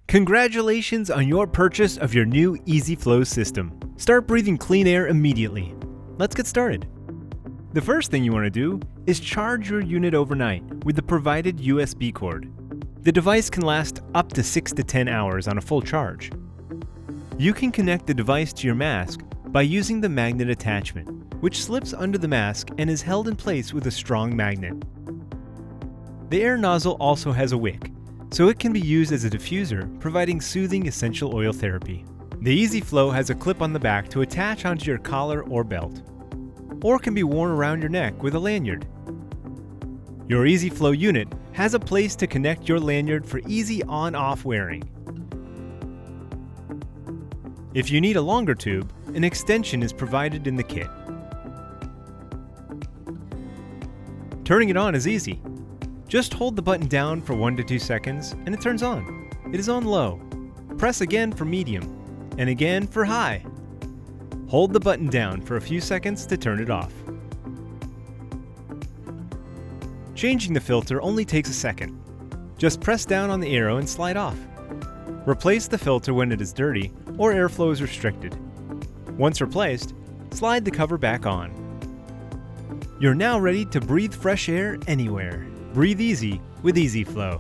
Congratulations on your purchase of your new EasyFlow system. Start breathing clean air immediately. Let's get started. The first thing you want to do is charge your unit overnight with the provided USB cord. The device can last up to 6 to 10 hours on a full charge. You can connect the device to your mask by using the magnet attachment, which slips under the mask and is held in place with a strong magnet. The air nozzle also has a wick, so it can be used as a diffuser, providing soothing essential oil therapy. The EasyFlow has a clip on the back to attach onto your collar or belt, or can be worn around your neck with a lanyard. Your EasyFlow unit has a place to connect your lanyard for easy on-off wearing. If you need a longer tube, an extension is provided in the kit. Turning it on is easy. Just hold the button down for 1 to 2 seconds and it turns on. It is on low. Press again for medium and again for high. Hold the button down for a few seconds to turn it off. Changing the filter only takes a second. Just press down on the arrow and slide off. Replace the filter when it is dirty or airflow is restricted. Once replaced, slide the cover back on. You're now ready to breathe fresh air anywhere. Breathe easy with EasyFlow.